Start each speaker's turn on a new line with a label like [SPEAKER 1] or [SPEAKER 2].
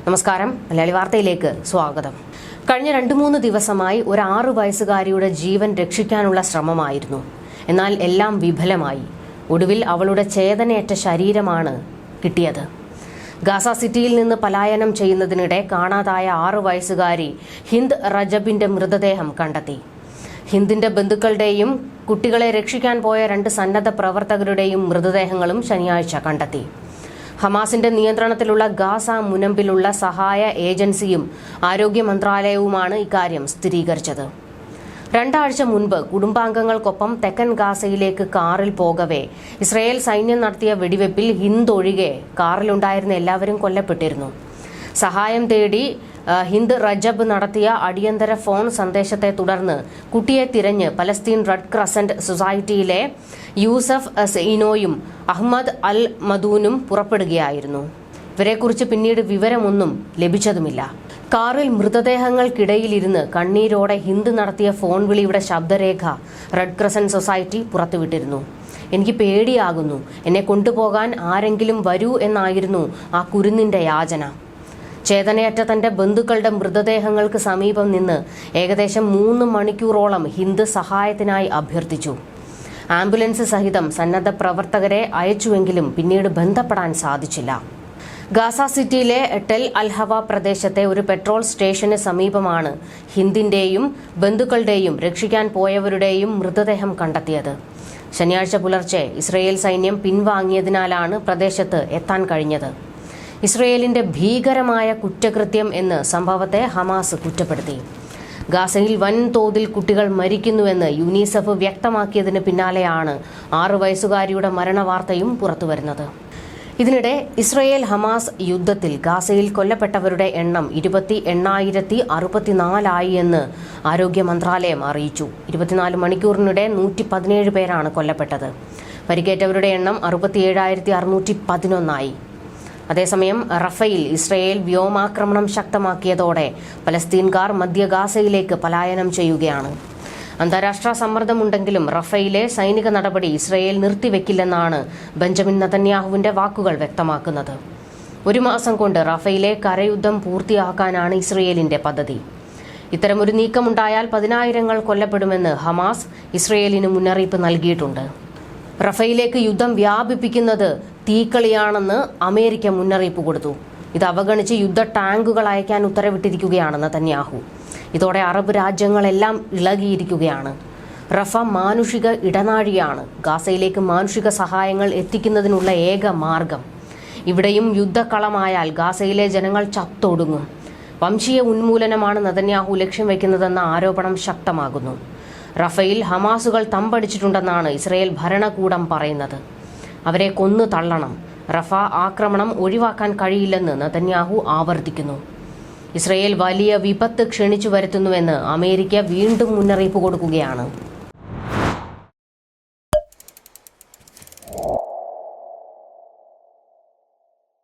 [SPEAKER 1] നമസ്കാരം. മലയാളി വാർത്തയിലേക്ക് സ്വാഗതം. കഴിഞ്ഞ 2-3 ദിവസമായി ഒരു 6 വയസ്സുകാരിയുടെ ജീവൻ രക്ഷിക്കാനുള്ള ശ്രമമായിരുന്നു. എന്നാൽ എല്ലാം വിഫലമായി. ഒടുവിൽ അവളുടെ ചേതനയറ്റ ശരീരമാണ് കിട്ടിയത്. ഗാസ സിറ്റിയിൽ നിന്ന് പലായനം ചെയ്യുന്നതിനിടെ കാണാതായ 6 വയസ്സുകാരി ഹിന്ദ് റജബിന്റെ മൃതദേഹം കണ്ടെത്തി. ഹിന്ദിന്റെ ബന്ധുക്കളുടെയും കുട്ടികളെ രക്ഷിക്കാൻ പോയ 2 സന്നദ്ധ പ്രവർത്തകരുടെയും മൃതദേഹങ്ങളും ശനിയാഴ്ച കണ്ടെത്തി. ഹമാസിന്റെ നിയന്ത്രണത്തിലുള്ള ഗാസ മുനമ്പിലുള്ള സഹായ ഏജൻസിയും ആരോഗ്യ മന്ത്രാലയവുമാണ് ഇക്കാര്യം സ്ഥിരീകരിച്ചത്. 2 ആഴ്ച മുൻപ് കുടുംബാംഗങ്ങൾക്കൊപ്പം തെക്കൻ ഗാസയിലേക്ക് കാറിൽ പോകവേ ഇസ്രയേൽ സൈന്യം നടത്തിയ വെടിവെപ്പിൽ ഹിന്ദ് ഒഴികെ കാറിലുണ്ടായിരുന്ന എല്ലാവരും കൊല്ലപ്പെട്ടിരുന്നു. സഹായം തേടി ഹിന്ദ് റജബ് നടത്തിയ അടിയന്തര ഫോൺ സന്ദേശത്തെ തുടർന്ന് കുട്ടിയെ തിരഞ്ഞ് പലസ്തീൻ റെഡ് ക്രസന്റ് സൊസൈറ്റിയിലെ യൂസഫ് സെയ്നോയും അഹ്മദ് അൽ മദൂനും പുറപ്പെടുകയായിരുന്നു. ഇവരെക്കുറിച്ച് പിന്നീട് വിവരമൊന്നും ലഭിച്ചതുമില്ല. കാറിൽ മൃതദേഹങ്ങൾക്കിടയിലിരുന്ന് കണ്ണീരോടെ ഹിന്ദ് നടത്തിയ ഫോൺ വിളിയുടെ ശബ്ദരേഖ റെഡ് ക്രസന്റ് സൊസൈറ്റി പുറത്തുവിട്ടിരുന്നു. എനിക്ക് പേടിയാകുന്നു, എന്നെ കൊണ്ടുപോകാൻ ആരെങ്കിലും വരൂ എന്നായിരുന്നു ആ കുരുന്നിന്റെ യാചന. ചേതനയറ്റ തന്റെ ബന്ധുക്കളുടെ മൃതദേഹങ്ങൾക്ക് സമീപം നിന്ന് ഏകദേശം 3 മണിക്കൂറോളം ഹിന്ദ് സഹായത്തിനായി അഭ്യർത്ഥിച്ചു. ആംബുലൻസ് സഹിതം സന്നദ്ധ പ്രവർത്തകരെ അയച്ചുവെങ്കിലും പിന്നീട് ബന്ധപ്പെടാൻ സാധിച്ചില്ല. ഗാസ സിറ്റിയിലെ ടെൽ അൽഹവ പ്രദേശത്തെ ഒരു പെട്രോൾ സ്റ്റേഷന് സമീപമാണ് ഹിന്ദിന്റെയും ബന്ധുക്കളുടെയും രക്ഷിക്കാൻ പോയവരുടെയും മൃതദേഹം കണ്ടെത്തിയത്. ശനിയാഴ്ച പുലർച്ചെ ഇസ്രയേൽ സൈന്യം പിൻവാങ്ങിയതിനാലാണ് പ്രദേശത്ത് എത്താൻ കഴിഞ്ഞത്. ഇസ്രയേലിന്റെ ഭീകരമായ കുറ്റകൃത്യം എന്ന് സംഭവത്തെ ഹമാസ് കുറ്റപ്പെടുത്തി. ഗാസയിൽ വൻതോതിൽ കുട്ടികൾ മരിക്കുന്നുവെന്ന് യുനിസെഫ് വ്യക്തമാക്കിയതിന് പിന്നാലെയാണ് 6 വയസ്സുകാരിയുടെ മരണവാർത്തയും പുറത്തുവരുന്നത്. ഇതിനിടെ ഇസ്രയേൽ ഹമാസ് യുദ്ധത്തിൽ ഗാസയിൽ കൊല്ലപ്പെട്ടവരുടെ എണ്ണം 28,064 എന്ന് ആരോഗ്യ മന്ത്രാലയം അറിയിച്ചു. 24 മണിക്കൂറിനിടെ 117 പേരാണ് കൊല്ലപ്പെട്ടത്. പരിക്കേറ്റവരുടെ എണ്ണം 67,611. അതേസമയം റഫയിൽ ഇസ്രയേൽ വ്യോമാക്രമണം ശക്തമാക്കിയതോടെ പലസ്തീൻകാർ മധ്യ ഗാസയിലേക്ക് പലായനം ചെയ്യുകയാണ്. അന്താരാഷ്ട്ര സമ്മർദ്ദമുണ്ടെങ്കിലും റഫയിലെ സൈനിക നടപടി ഇസ്രയേൽ നിർത്തിവെക്കില്ലെന്നാണ് ബെഞ്ചമിൻ നെതന്യാഹുവിന്റെ വാക്കുകൾ വ്യക്തമാക്കുന്നത്. 1 മാസം കൊണ്ട് റഫയിലെ കരയുദ്ധം പൂർത്തിയാക്കാനാണ് ഇസ്രയേലിന്റെ പദ്ധതി. ഇത്തരമൊരു നീക്കമുണ്ടായാൽ 10,000 കൊല്ലപ്പെടുമെന്ന് ഹമാസ് ഇസ്രയേലിന് മുന്നറിയിപ്പ് നൽകിയിട്ടുണ്ട്. റഫയിലേക്ക് യുദ്ധം വ്യാപിപ്പിക്കുന്നത് തീക്കളിയാണെന്ന് അമേരിക്ക മുന്നറിയിപ്പ് കൊടുത്തു. ഇത് അവഗണിച്ച് യുദ്ധ ടാങ്കുകൾ അയക്കാൻ ഉത്തരവിട്ടിരിക്കുകയാണ് നെതന്യാഹു. ഇതോടെ അറബ് രാജ്യങ്ങളെല്ലാം ഇളകിയിരിക്കുകയാണ്. റഫ മാനുഷിക ഇടനാഴിയാണ്, ഗാസയിലേക്ക് മാനുഷിക സഹായങ്ങൾ എത്തിക്കുന്നതിനുള്ള ഏക മാർഗം. ഇവിടെയും യുദ്ധക്കളമായാൽ ഗാസയിലെ ജനങ്ങൾ ചത്തൊടുങ്ങും. വംശീയ ഉന്മൂലനമാണ് നെതന്യാഹു ലക്ഷ്യം വയ്ക്കുന്നതെന്ന ആരോപണം ശക്തമാകുന്നു. റഫയിൽ ഹമാസുകൾ തമ്പടിച്ചിട്ടുണ്ടെന്നാണ് ഇസ്രയേൽ ഭരണകൂടം പറയുന്നത്. അവരെ കൊന്നു തള്ളണം. റഫ ആക്രമണം ഒഴിവാക്കാൻ കഴിയില്ലെന്ന് നെതന്യാഹു ആവർത്തിക്കുന്നു. ഇസ്രയേൽ വലിയ വിപത്ത് ക്ഷണിച്ചു വരുത്തുന്നുവെന്ന് അമേരിക്ക വീണ്ടും മുന്നറിയിപ്പ് കൊടുക്കുകയാണ്.